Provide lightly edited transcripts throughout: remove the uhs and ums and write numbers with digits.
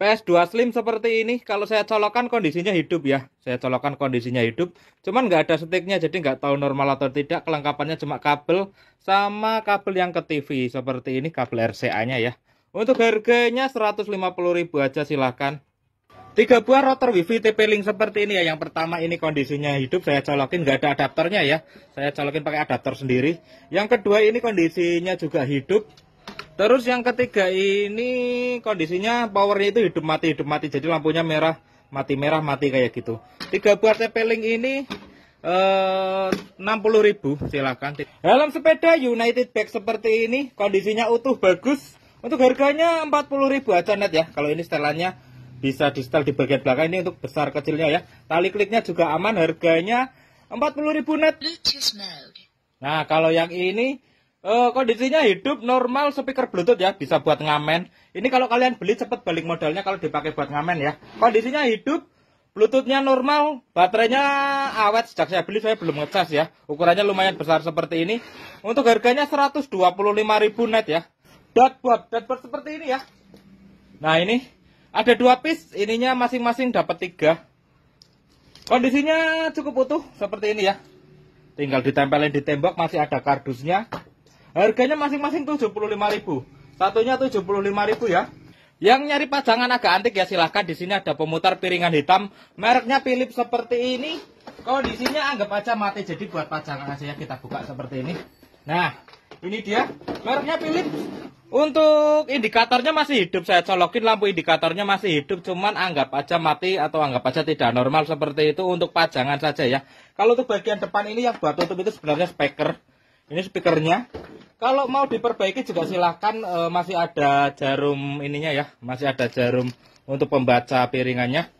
PS2 Slim seperti ini. Kalau saya colokkan kondisinya hidup ya. Saya colokkan kondisinya hidup. Cuman nggak ada sticknya, jadi nggak tahu normal atau tidak. Kelengkapannya cuma kabel sama kabel yang ke TV seperti ini, kabel RCA-nya ya. Untuk harganya 150.000 aja silahkan. 3 buah router WiFi TP-Link seperti ini ya. Yang pertama ini kondisinya hidup, saya colokin nggak ada adaptornya ya. Saya colokin pakai adaptor sendiri. Yang kedua ini kondisinya juga hidup. Terus yang ketiga ini kondisinya powernya itu hidup mati, jadi lampunya merah mati kayak gitu. 3 buah TP-Link ini 60.000 silakan. Helm sepeda United Bike seperti ini, kondisinya utuh bagus. Untuk harganya 40.000 aja net ya. Kalau ini setelannya bisa di setel di bagian belakang, ini untuk besar kecilnya ya. Tali kliknya juga aman, harganya 40.000 net. Nah kalau yang ini kondisinya hidup, normal, speaker bluetooth ya, bisa buat ngamen. Ini kalau kalian beli cepet balik modalnya kalau dipakai buat ngamen ya. Kondisinya hidup, bluetoothnya normal, baterainya awet. Sejak saya beli saya belum ngecas ya. Ukurannya lumayan besar seperti ini. Untuk harganya 125.000 net ya. Dotboard seperti ini ya. Nah ini ada 2 piece, ininya masing-masing dapat 3. Kondisinya cukup utuh seperti ini ya. Tinggal ditempelin di tembok, masih ada kardusnya. Harganya masing-masing 75.000. Satunya 75.000 ya. Yang nyari pajangan agak antik ya silahkan. Di sini ada pemutar piringan hitam, mereknya Philips seperti ini. Kondisinya anggap aja mati, jadi buat pajangan aja ya. Kita buka seperti ini. Nah, ini dia mereknya Philips. Untuk indikatornya masih hidup, saya colokin lampu indikatornya masih hidup, cuman anggap aja mati atau anggap aja tidak normal seperti itu. Untuk pajangan saja ya. Kalau untuk bagian depan ini yang buat tutup itu sebenarnya speaker. Ini speakernya. Kalau mau diperbaiki juga silahkan, masih ada jarum ininya ya, masih ada jarum untuk pembaca piringannya.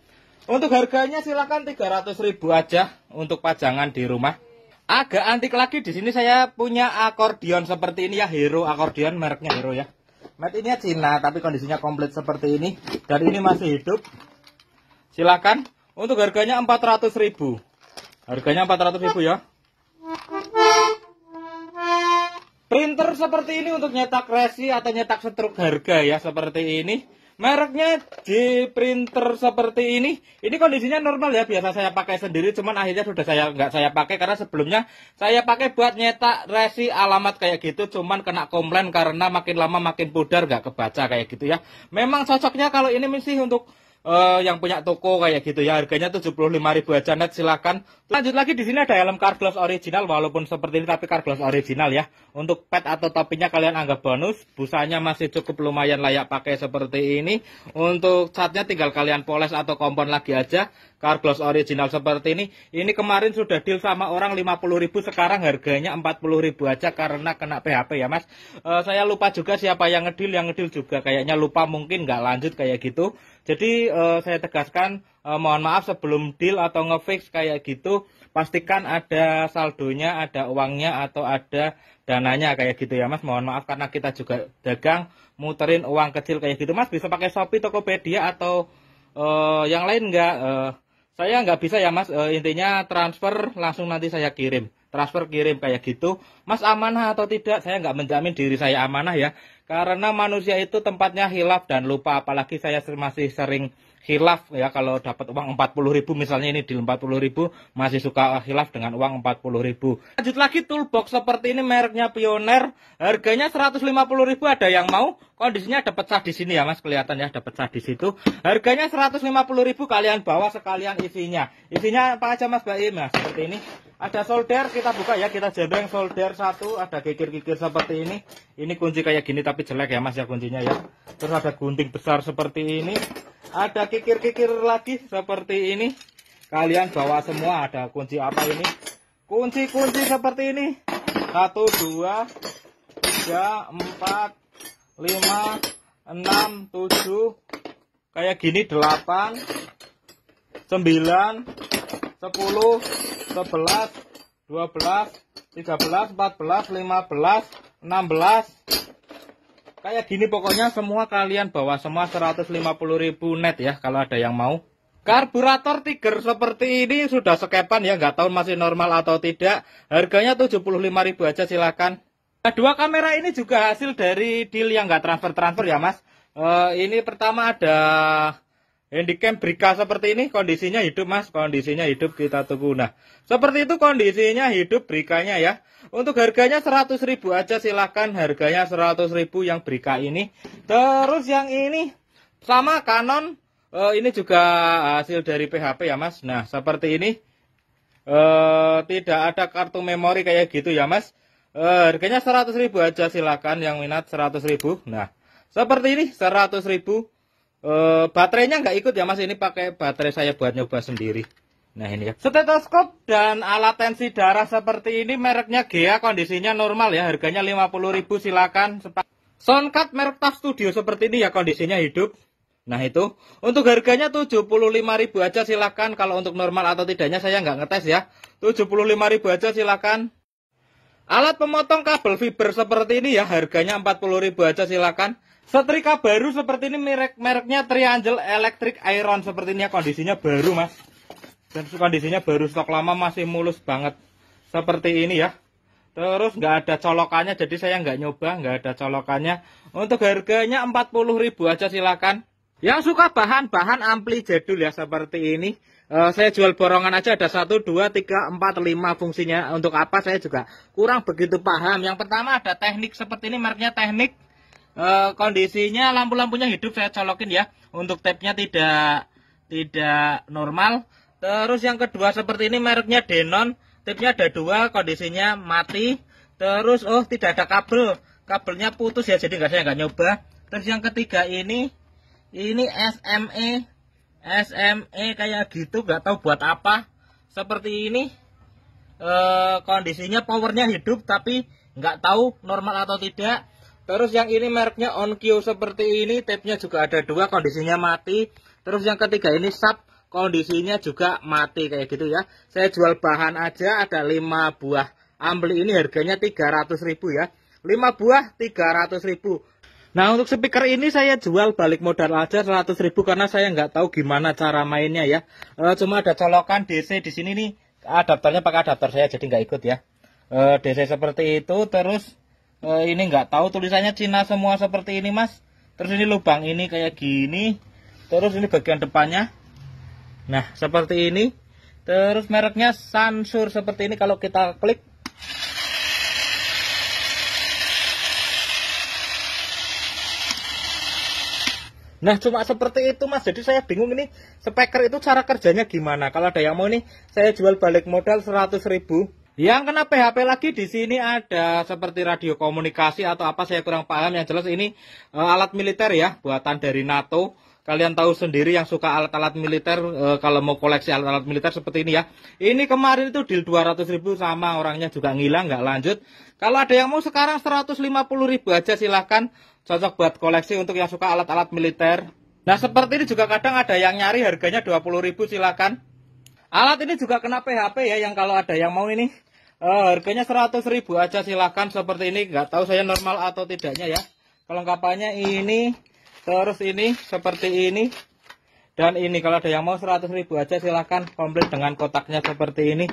Untuk harganya silahkan 300.000 aja untuk pajangan di rumah. Agak antik lagi, di sini saya punya akordion seperti ini ya, Hero akordion, mereknya Hero ya. Made ini Cina tapi kondisinya komplit seperti ini dan ini masih hidup. Silahkan. Untuk harganya 400.000. Harganya 400.000 ya. Printer seperti ini untuk nyetak resi atau nyetak stroke harga ya, seperti ini. Mereknya J Printer seperti ini. Ini kondisinya normal ya, biasa saya pakai sendiri, cuman akhirnya sudah nggak saya pakai karena sebelumnya saya pakai buat nyetak resi alamat kayak gitu, cuman kena komplain karena makin lama makin pudar, nggak kebaca kayak gitu ya. Memang cocoknya kalau ini mesti untuk yang punya toko kayak gitu ya. Harganya 75.000 aja net, silakan. Lanjut lagi, di sini ada helm Carglass original, walaupun seperti ini tapi Carglass original ya. Untuk pad atau topinya kalian anggap bonus. Busanya masih cukup lumayan layak pakai seperti ini. Untuk catnya tinggal kalian poles atau kompon lagi aja. Carglass original seperti ini. Ini kemarin sudah deal sama orang 50.000, sekarang harganya 40.000 aja karena kena PHP ya mas. Saya lupa juga siapa yang ngedil juga kayaknya lupa, mungkin nggak lanjut kayak gitu. Jadi saya tegaskan, mohon maaf sebelum deal atau ngefix kayak gitu, pastikan ada saldonya, ada uangnya atau ada dananya kayak gitu ya mas. Mohon maaf karena kita juga dagang, muterin uang kecil kayak gitu mas. Bisa pakai Shopee, Tokopedia atau yang lain enggak. Saya nggak bisa ya mas, intinya transfer langsung nanti saya kirim. Transfer kirim kayak gitu. Mas amanah atau tidak, saya nggak menjamin diri saya amanah ya. Karena manusia itu tempatnya hilaf dan lupa. Apalagi saya masih sering hilaf ya. Kalau dapat uang 40.000 misalnya, ini di 40.000, masih suka hilaf dengan uang 40.000. Lanjut lagi, toolbox seperti ini mereknya Pioneer. Harganya 150.000, ada yang mau? Kondisinya ada pecah di sini ya mas, kelihatan ya ada pecah di situ. Harganya 150.000, kalian bawa sekalian isinya. Isinya apa aja mas Baim? Nah seperti ini. Ada solder, kita buka ya, kita jembreng solder satu, ada kikir-kikir seperti ini. Ini kunci kayak gini tapi jelek ya mas ya kuncinya ya. Terus ada gunting besar seperti ini. Ada kikir-kikir lagi seperti ini. Kalian bawa semua, ada kunci apa ini? Kunci-kunci seperti ini. 1, 2, 3, 4, 5, 6, 7, kayak gini 8, 9, 10, 11, 12, 13, 14, 15, 16, kayak gini pokoknya semua kalian bawa semua. 150.000 net ya kalau ada yang mau. Karburator Tiger seperti ini sudah skepan ya, nggak tahu masih normal atau tidak. Harganya 75.000 aja silakan. Nah, 2 kamera ini juga hasil dari deal yang nggak transfer ya mas. Ini pertama ada handycam Brika seperti ini, kondisinya hidup mas, kondisinya hidup, kita tunggu. Nah, seperti itu kondisinya hidup Brikanya ya. Untuk harganya 100.000 aja, silahkan, harganya 100.000 yang Brika ini. Terus yang ini sama Canon, ini juga hasil dari PHP ya mas. Nah, seperti ini, tidak ada kartu memori kayak gitu ya mas. Harganya 100.000 aja, silahkan yang minat 100.000. Nah, seperti ini 100.000. Baterainya nggak ikut ya mas, ini pakai baterai saya buat nyoba sendiri. Nah ini ya, stetoskop dan alat tensi darah seperti ini, mereknya Gea, kondisinya normal ya, harganya 50.000, silakan. Soundcard merek TAF Studio seperti ini ya, kondisinya hidup. Nah itu, untuk harganya 75.000 aja, silakan. Kalau untuk normal atau tidaknya saya nggak ngetes ya, 75.000 aja, silakan. Alat pemotong kabel fiber seperti ini ya, harganya 40.000 aja, silakan. Setrika baru seperti ini, mereknya Triangle Electric Iron seperti ini ya, kondisinya baru mas. Dan kondisinya baru, stok lama masih mulus banget. Seperti ini ya. Terus nggak ada colokannya, jadi saya nggak nyoba, nggak ada colokannya. Untuk harganya 40.000 aja, silakan. Yang suka bahan-bahan ampli jadul ya, seperti ini. Saya jual borongan aja, ada 1, 2, 3, 4, 5 fungsinya. Untuk apa saya juga kurang begitu paham. Yang pertama ada teknik seperti ini, mereknya Teknik. Kondisinya lampu-lampunya hidup, saya colokin ya. Untuk tabnya tidak normal. Terus yang kedua seperti ini, mereknya Denon. Tabnya ada 2, kondisinya mati. Terus tidak ada kabel, kabelnya putus ya, jadi saya nggak nyoba. Terus yang ketiga ini SME kayak gitu, nggak tahu buat apa. Seperti ini, kondisinya powernya hidup tapi nggak tahu normal atau tidak. Terus yang ini mereknya Onkyo seperti ini, tabnya juga ada 2, kondisinya mati. Terus yang ketiga ini sub, kondisinya juga mati kayak gitu ya. Saya jual bahan aja, ada 5 buah ampli ini, harganya 300.000 ya. 5 buah 300.000. Nah untuk speaker ini saya jual balik modal aja 100.000 karena saya nggak tahu gimana cara mainnya ya. Cuma ada colokan DC di sini nih, adapternya pakai adapter saya jadi nggak ikut ya. DC seperti itu. Terus ini nggak tahu, tulisannya Cina semua seperti ini mas. Terus ini lubang ini kayak gini. Terus ini bagian depannya. Nah seperti ini. Terus mereknya Sansur seperti ini, kalau kita klik. Nah cuma seperti itu mas, jadi saya bingung ini speaker itu cara kerjanya gimana. Kalau ada yang mau nih, saya jual balik modal 100.000. Yang kena PHP lagi di sini ada seperti radio komunikasi atau apa, saya kurang paham. Yang jelas ini alat militer ya, buatan dari NATO. Kalian tahu sendiri yang suka alat-alat militer, kalau mau koleksi alat-alat militer seperti ini ya. Ini kemarin itu deal 200.000 sama orangnya juga ngilang, nggak lanjut. Kalau ada yang mau sekarang 150.000 aja, silahkan. Cocok buat koleksi untuk yang suka alat-alat militer. Nah seperti ini juga kadang ada yang nyari, harganya 20.000, silahkan. Alat ini juga kena PHP ya, yang kalau ada yang mau ini. Harganya 100.000 aja, silahkan. Seperti ini, nggak tahu saya normal atau tidaknya ya. Kelengkapannya ini, terus ini, seperti ini. Dan ini kalau ada yang mau 100.000 aja, silahkan. Komplit dengan kotaknya seperti ini.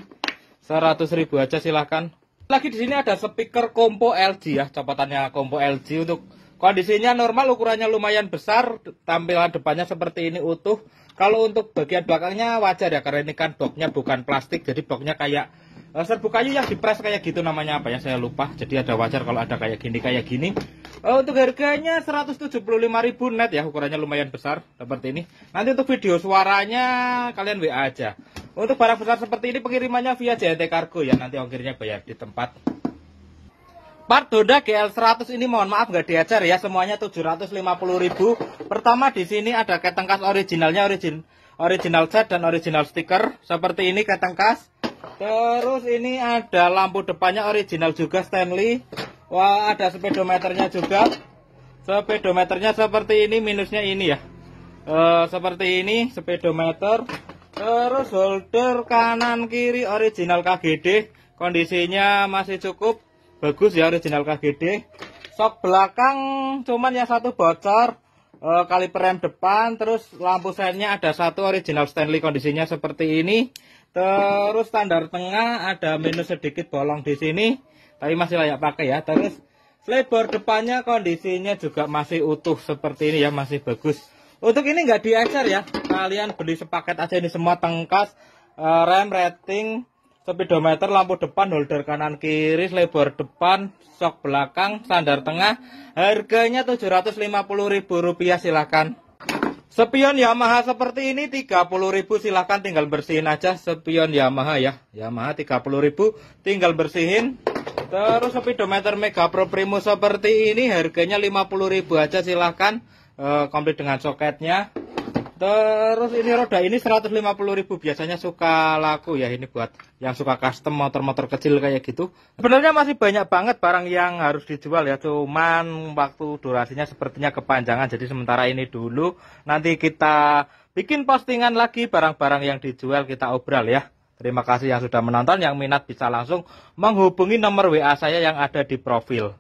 100.000 aja, silahkan. Lagi di sini ada speaker combo LG ya, copotannya combo LG. Untuk kondisinya normal, ukurannya lumayan besar. Tampilan depannya seperti ini utuh. Kalau untuk bagian belakangnya wajar ya, karena ini kan boxnya bukan plastik. Jadi boxnya kayak serbuk kayu yang dipres kayak gitu, namanya apa ya saya lupa. Jadi ada wajar kalau ada kayak gini. Untuk harganya 175.000 net ya, ukurannya lumayan besar seperti ini. Nanti untuk video suaranya kalian WA aja. Untuk barang besar seperti ini pengirimannya via JNT Cargo ya, nanti ongkirnya bayar di tempat. Part Honda GL100 ini mohon maaf nggak diajar ya, semuanya 750.000. Pertama di sini ada keteng kas originalnya, original set dan original stiker seperti ini keteng kas. Terus ini ada lampu depannya original juga Stanley. Wah, ada speedometernya juga. Speedometernya seperti ini, minusnya ini ya. Seperti ini speedometer. Terus holder kanan kiri original KGD. Kondisinya masih cukup bagus ya, original KGD. Sok belakang cuman yang satu bocor. Kaliper rem depan. Terus lampu sennya ada satu original Stanley, kondisinya seperti ini. Terus standar tengah ada minus sedikit bolong di sini, tapi masih layak pakai ya. Terus Lebar depannya kondisinya juga masih utuh seperti ini ya, masih bagus. Untuk ini nggak diecer ya, kalian beli sepaket aja ini semua tengkas, rem, rating, speedometer, lampu depan, holder kanan kiri, lebar depan, sok belakang, sandar tengah. Harganya Rp750.000 silahkan. Spion Yamaha seperti ini 30.000 silahkan, tinggal bersihin aja. Spion Yamaha ya, Yamaha 30.000 tinggal bersihin. Terus speedometer Mega Pro Primo seperti ini harganya 50.000 aja silahkan, komplit dengan soketnya. Terus ini roda ini 150.000, biasanya suka laku ya, ini buat yang suka custom motor-motor kecil kayak gitu. Sebenarnya masih banyak banget barang yang harus dijual ya, cuman waktu durasinya sepertinya kepanjangan, jadi sementara ini dulu. Nanti kita bikin postingan lagi barang-barang yang dijual, kita obral ya. Terima kasih yang sudah menonton, yang minat bisa langsung menghubungi nomor WA saya yang ada di profil.